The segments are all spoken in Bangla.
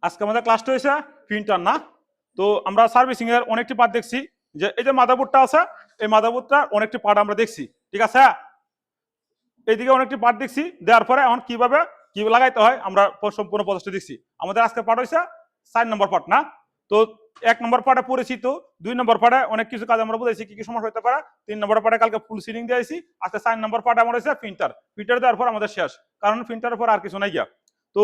আজকে আমাদের ক্লাসটা হয়েছে প্রিন্টার না। তো আমরা সার্ভিসিং এর অনেকটি পার্ট দেখছি, যে এই যে মাদারবোর্ডটা আছে, এই মাদারবোর্ডটার অনেকটি পার্ট আমরা দেখছি, ঠিক আছে। এইদিকে অনেকটি পার্ট দেখছি, দেওয়ার পরে এখন কিভাবে কি লাগাইতে হয় আমরা সম্পূর্ণ প্রসেসটা দেখছি। আমাদের আজকে পার্ট হয়েছে 4 নম্বর পার্ট না। তো 1 নম্বর পার্টে পড়েছি, তো 2 নম্বর পার্টে অনেক কিছু কাজ আমরা বুঝাইছি কি কি সমস্যা হতে পারে। 3 নম্বর পার্টে কালকে ফুল সিলিং দিয়েছি। আজকে 4 নম্বর পার্টে আমার হয়েছে প্রিন্টার দেওয়ার পর আমাদের শেষ, কারণ প্রিন্টারের পর আর কিছু নাই গিয়া। তো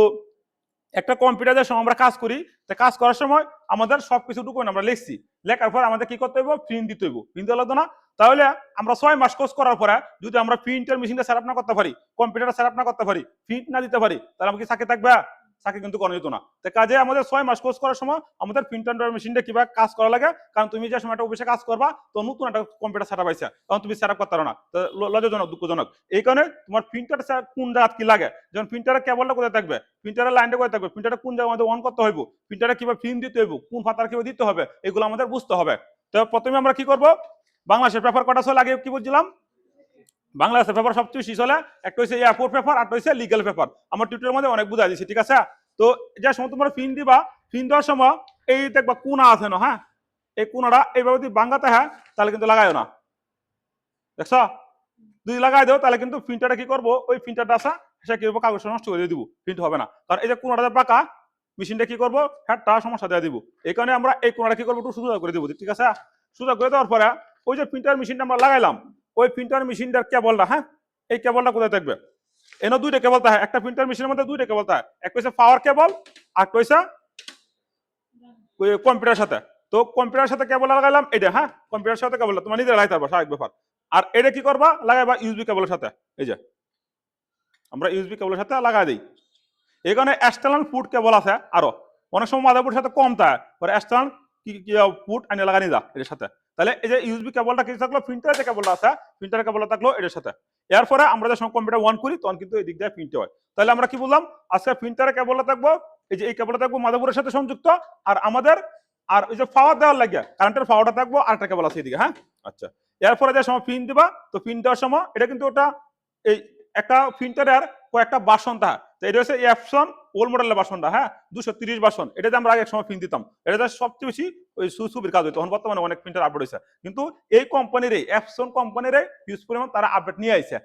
একটা কম্পিউটারের সময় আমরা কাজ করি, তা কাজ করার সময় আমাদের সবকিছু ডকুমেন্ট আমরা লিখছি, লেখার পর আমাদের কি করতে হইব, প্রিন্ট দিতে হইব। প্রিন্ট দেওয়া লাগতো না? তাহলে আমরা 6 মাস কোর্স করার পরে যদি আমরা প্রিন্টার মেশিনটা সেট আপ না করতে পারি, কম্পিউটার সেট আপ না করতে পারি, প্রিন্ট না দিতে পারি, তাহলে আমাকে চাকরি থাকবে? চাকরি কিন্তু করা যেত না। তো কাজে আমাদের 6 মাস কোর্স করার সময় আমাদের প্রিন্টার মেশিনটা কিভাবে কাজ করা লাগে, কারণ তুমি যে সময় একটা অফিসে কাজ করবা, তো নতুন একটা কম্পিউটার সেট আপ আইছে, তখন তুমি সেট আপ করতে পারো না, তো লজ্জাজনক দুঃখজনক। এই কারণে তোমার প্রিন্টার কোন জায়গা কি লাগে, যেমন প্রিন্টারের কেবলটা কোথায় থাকবে, প্রিন্টারের লাইনটা কোথায় থাকবে, প্রিন্টারের কোন জায়গায় আমাদের অন করতে হইব, প্রিন্টারে কিভাবে ফিল্ম দিতে হইব, কোন ফাতার কিভাবে দিতে হবে, এগুলো আমাদের বুঝতে হবে। তো প্রথমে আমরা কি করব, বাংলাদেশের পেপার কটা চলে আগে কি বুঝছিলাম, বাংলাদেশের পেপার সবচেয়ে বেশি চলে, একটা হচ্ছে এয়ারপোর্ট পেপার, আর হচ্ছে লিগ্যাল পেপার। আমার টিউটোরিয়ালের মধ্যে অনেক বুঝাই দিয়েছি, ঠিক আছে। তো যে সময় তোমরা ফিন দিবা, ফিন দেওয়ার সময় এই দেখবা কোনা আছে না, হ্যাঁ, এই কোনাটা এইভাবে যদি বাঙ্গাতে হয় তাহলে কিন্তু লাগাইও না, দেখছ। যদি লাগাই দেও তাহলে কিন্তু প্রিন্টারটা কি করবো, ওই প্রিন্টারটা আসা সে কি করবো, কাগজটা নষ্ট করে দিব, প্রিন্ট হবে না। কারণ এই যে কোনাটা পাকা, মেশিনটা কি করবো, হ্যাঁ তা সমস্যা দিয়ে দিব। এই কারণে আমরা এই কোনাটা কি করবো, একটু সোজা করে দিব, ঠিক আছে। সোজা করে দেওয়ার পরে ওই যে প্রিন্টার মেশিনটা আমরা লাগাইলাম, ওই প্রিন্টার মেশিনটার কেবলটা, হ্যাঁ, এই কেবলটা কোথায় থাকবে, এনে দুইটা কেবল থাকে, একটা প্রিন্টার মেশিনের মধ্যে দুইটা কেবল থাকে, একটা হচ্ছে পাওয়ার কেবল, আর একটা হচ্ছে কম্পিউটারের সাথে। তো কম্পিউটারের সাথে কেবল লাগাইলাম এটা, হ্যাঁ, কম্পিউটারের সাথে কেবল তোমার নিজে লাগাইতে পারবা, স্বাভাবিক ব্যাপার। আর এটা কি করবা, লাগাইবা ইউএসবি কেবলের সাথে, এই যে আমরা ইউএসবি কেবলের সাথে লাগাই দিই। এখানে এক্সটার্নাল পুট কেবল আছে আরো, অনেক সময় মাদারবোর্ডের সাথে কম থাকে, পরে এক্সটার্নাল পুট আনি লাগানি যা এর সাথে। তাহলে এই যে ইউএসবি কেবলটা কি থাকলো, প্রিন্টারের যে কেবলটা আছে, প্রিন্টারের কেবলটা থাকলো এর সাথে। এরপরে আমরা যখন কম্পিউটার অন করি তখন কিন্তু এই দিক দিয়ে প্রিন্ট হয়। তাহলে আমরা কি বললাম, আজকে প্রিন্টারের কেবলটা থাকবো, এই যে এই কেবলটা থাকবো মাদারবোর্ডের সাথে সংযুক্ত, আর আমাদের আর ওই যে পাওয়ার দেওয়ার লাগে কারেন্টের পাওয়ারটা থাকবো আর একটা কেবল আছে এদিকে, হ্যাঁ। আচ্ছা, এরপরে যে সময় প্রিন্ট দিবা, তো প্রিন্ট দেওয়ার সময় এটা কিন্তু ওটা এই একটা প্রিন্টারের কয়েকটা বাসন থাকে, তো এটা হচ্ছে এপসন ওল্ড মডেলের বাসনটা, হ্যাঁ, 230 বাসন, এটাতে আমরা আগে এক সময় প্রিন্ট দিতাম, এটাতে সবচেয়ে বেশি ওই সুবির কাজ হতো। তখন বর্তমানে অনেক প্রিন্টার আপডেট হয়েছে, কিন্তু এই কোম্পানির এপসন কোম্পানির হিউজ পরিমাণ তারা আপডেট নিয়ে আইছে।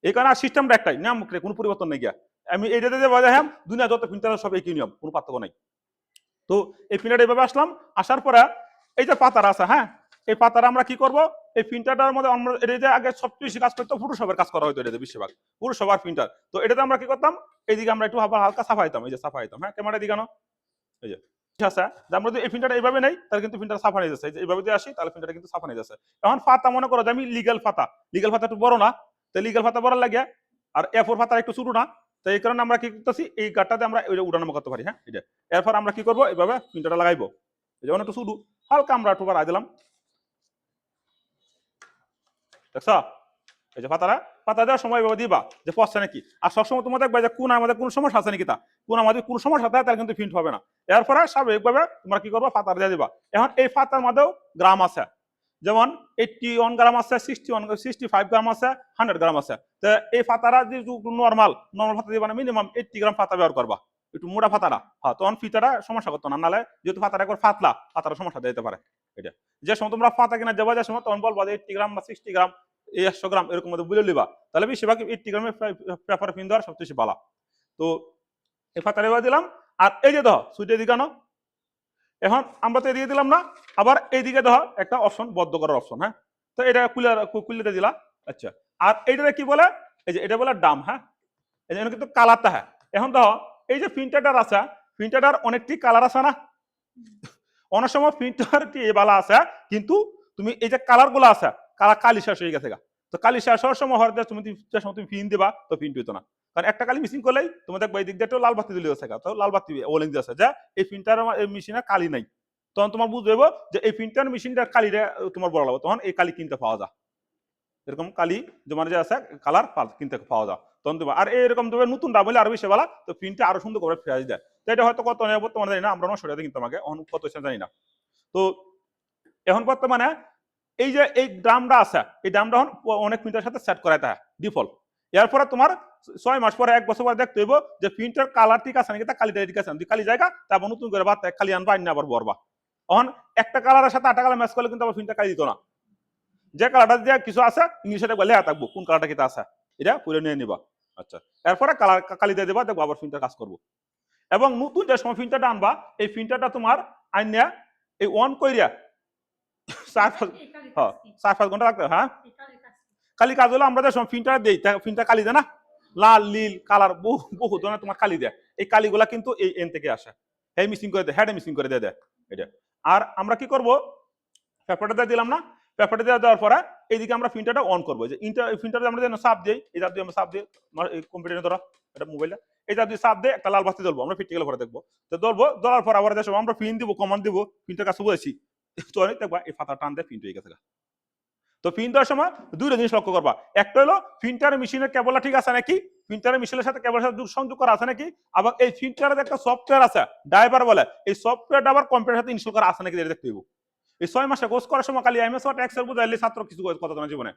এই কারণে সিস্টেমটা একটাই, নিয়ম কোনো পরিবর্তন নেই গিয়া। আমি এইটাতে যে বাজাই হ্যাঁ, দুনিয়া যত প্রিন্টার সব একই নিয়ম, কোনো পার্থক্য নাই। তো এই প্রিন্টার এইভাবে আসলাম, আসার পরে এই যে পাতারা আছে, হ্যাঁ, এই পাতারা আমরা কি করব, এই প্রিন্টারটার মধ্যে আমরা এটা যে আগে সবচেয়ে বেশি কাজ করতো ফটোশপের কাজ করা হতো, এটাতে বেশিরভাগ ফটোশপ আর প্রিন্টার। তো এটাতে আমরা কি করতাম, এইদিকে আমরা একটু হালকা সাফাইতাম, এই যে সাফাইতাম, হ্যাঁ, ক্যামেরা দিকে আনো, এই যে আছে যে আমরা যদি এই প্রিন্টারটা এইভাবে নেই তাহলে কিন্তু প্রিন্টার সাফা নিয়ে যাচ্ছে, এইভাবে যদি আসি তাহলে প্রিন্টারটা কিন্তু সাফা নিয়ে যাচ্ছে। এখন পাতা মনে করো যে আমি লিগ্যাল পাতা একটু বড় না, তো লিগ্যাল পাতা বড় লাগে, আর এ4 পাতা একটু ছোট না, তো এই কারণে আমরা কি করতেছি, এই গাঁটটাতে আমরা উঠানামা করতে পারি, হ্যাঁ, এটা। এরপর আমরা কি করবো, এইভাবে প্রিন্টারটা লাগাইবো, যেমন একটু শুধু হালকা আমরা একটু বাড়াই দিলাম, দেখছ। এই যে পাতা দেওয়ার সময় এভাবে দিবা যে পড়ছে নাকি। আর সবসময় তোমার দেখবে যে কোন আমাদের কোন সমস্যা আছে নাকি, তা কোন আমাদের কোন সমস্যা থাকে তাহলে কিন্তু প্রিন্ট হবে না। এরপরে স্বাভাবিকভাবে তোমরা কি করবা, পাতা দিয়ে দিবা। এখন এই পাতার মধ্যেও গ্রাম আছে, যেমন 81 গ্রাম আছে, 65 গ্রাম আছে, 100 গ্রাম আছে। তো এই পাতারা যে নর্মাল পাতা দিবা না, মিনিমাম 80 গ্রাম পাতা ব্যবহার করবা, একটু মোটা পাতাটা, হ্যাঁ, তখন ফিতাটা সমস্যা করতো না, নাহলে যেহেতু পাতাটা একবার পাতলা, পাতাটা সমস্যা দিতে পারে। এটা যে সময় তোমরা পাতা কিনা দেবা, যে সময় তখন বলবা 80 গ্রাম বা 60 গ্রাম, 100 গ্রাম এরকম মধ্যে বুঝে লিবা, তাহলে বেশিরভাগ 80 গ্রামের পেপার পিন দেওয়ার সবচেয়ে বেশি ভালো। তো এই পাতা দিলাম, আর এই যে দেখো সুইটে দিকানো, এখন আমরা তো এদিকে দিলাম না, আবার এইদিকে দেখো একটা অপশন, বদ্ধ করার অপশন, হ্যাঁ, তো এটা কুলিতে দিলা। আচ্ছা, আর এইটা কি বলে, এই যে এটা বলে ডাম, হ্যাঁ, এই জন্য কিন্তু কালারটা, হ্যাঁ। এখন দেখো এই যে প্রিন্টারটার আছে, প্রিন্টারটার অনেকটি কালার আছে না, অনেক সময় প্রিন্টার কি বালা আছে, কিন্তু তুমি এই যে কালার গুলো আছে, কালি শেষ হয়ে গেছে, তো কালি শেষ হওয়ার সময় হওয়ার তুমি তুমি পিন দিবা, তো প্রিন্ট হইতো না, কারণ একটা কালি মিসিং করলেই তুমি দেখবে এই দিক দিয়ে লাল বাতি দিলে আছে, তো লাল বাতি ওলিং দিয়েছে যে এই প্রিন্টার এই মেশিনে কালি নাই, তখন তোমার বুঝতে হবে যে এই প্রিন্টার মেশিনটার কালিটা তোমার বড় লাগবে, তখন এই কালি কিনতে পাওয়া যায়, এরকম কালি তোমার যে আছে কালার কিনতে পাওয়া যায়, তখন দেবা। আর এরকম দেবে নতুন দাম হলে আরো বেশি ভালো, তো প্রিন্টটা আরো সুন্দর করে ফেরাই দেয়। তো এটা হয়তো কত নেব তোমার জানি না, আমরা 900 টাকা কিনতাম আগে, কত জানি না। তো এখন বর্তমানে এই যে এই ড্রামটা আছে, এই ড্রামটা অনেক প্রিন্টারের সাথে সেট করাইতে হয় ডিফল্ট। এরপরে তোমার 6 মাস পরে 1 বছর পরে দেখতে হইব যে প্রিন্টার কালার ঠিক আছে নাকি তা কালিটা ঠিক আছে যদি কালি জায়গা তারপর নতুন করে বাদ কালি আনবা আইন আবার বরবা। এখন একটা কালারের সাথে 8টা কালার ম্যাচ করলে কিন্তু আবার প্রিন্টার কালি দিত না। যে কালারটা দিয়ে কিছু আছে ইংলিশে লেখা থাকবো কোন কালারটা কিতা আছে এটা পুরো নিয়ে নিবা। আচ্ছা, এরপরে কালার কালি দিয়ে দেবা, দেখবো আবার প্রিন্টার কাজ করবো। এবং নতুন যে সময় প্রিন্টারটা আনবা এই প্রিন্টারটা তোমার আইনিয়া এই অন কইরা 4-5 ঘন্টা লাগবে। হ্যাঁ, কালি কাজ হলো আমরা যে সময় প্রিন্টার দেই প্রিন্টার কালি দেয় না, লাল নীল কালার বহু ধরনের তোমার কালি দেয়, এই কালিগুলা কিন্তু এই এন থেকে আসে, এই মিসিং করে দেয়, হেড মিসিং করে দেয় এটা। আর আমরা কি করব, পেপারটা দিয়ে দিলাম না, পেপারটা দিয়ে দেওয়ার পরে এইদিকে আমরা প্রিন্টারটা অন করবো। যে প্রিন্টারটা আমরা যেন চাপ দিই, এই দিয়ে আমরা চাপ দিই কম্পিউটারে ধরো এটা মোবাইলে, এই দিয়ে চাপ দিয়ে একটা লাল বাতি জ্বলবো, আমরা প্র্যাকটিক্যাল পরে দেখবো। তো ধরার পর আবার যে সময় আমরা প্রিন্ট দিব, কমান্ড দিব, প্রিন্টার কাছে বলেছি তো দেখবা এই ফাতা টান দিয়ে প্রিন্ট হয়ে গেছে। তো প্রিন্ট দেওয়ার সময় দুইটা জিনিস লক্ষ্য করবা, একটা হলো প্রিন্টার মেশিনের কেবলটা ঠিক আছে নাকি, প্রিন্টারের মেশিনের সাথে কেবলের সাথে সংযোগ করা আছে নাকি, আবার এই প্রিন্টারের একটা সফটওয়্যার আছে ড্রাইভার বলে, এই সফটওয়্যারটা আবার কম্পিউটারের সাথে ইনস্টল করা আছে নাকি এটা দেখতে হইব। এই 6 মাসে কোর্স করার সময় খালি এমএস ওয়ার্ড এক্সেল বুঝাইলে ছাত্র কিছু কথা না জীবনে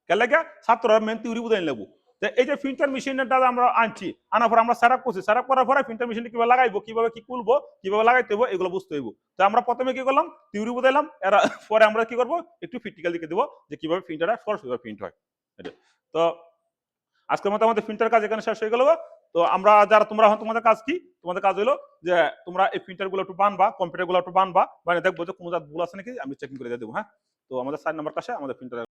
কেন লাগে, ছাত্ররা মেন থিওরি বুঝাই লাগবো। এই যে প্রিন্টার মেশিনটা আমরা আনছি, আনার পর আমরা সেটআপ করছি, সেটআপ করার পরে প্রিন্টার মেশিনটা কিভাবে লাগাইবো, কিভাবে কি খুলবো, কিভাবে লাগাইতে হইব, এগুলো বুঝতে হইব। তো আমরা প্রথমে কি করলাম, থিওরি বুঝাইলাম, এর পরে আমরা কি করবো একটু প্র্যাকটিক্যাল দিকে দেবো যে কিভাবে প্রিন্টারটা সরাসরি প্রিন্ট হয়। তো আজকের মতো আমাদের প্রিন্টার কাজ এখানে শেষ হয়ে গেল। তো আমরা যারা তোমরা তোমাদের কাজ কি, তোমাদের কাজ হলো যে তোমরা এই প্রিন্টার গুলো একটু বানবা, কম্পিউটার গুলো একটু বানবা, মানে দেখবো যে কোনো ভুল আছে নাকি আমি চেকিং করে দিয়ে দেবো। হ্যাঁ, তো আমাদের 4 নম্বর কাছে আমাদের প্রিন্টার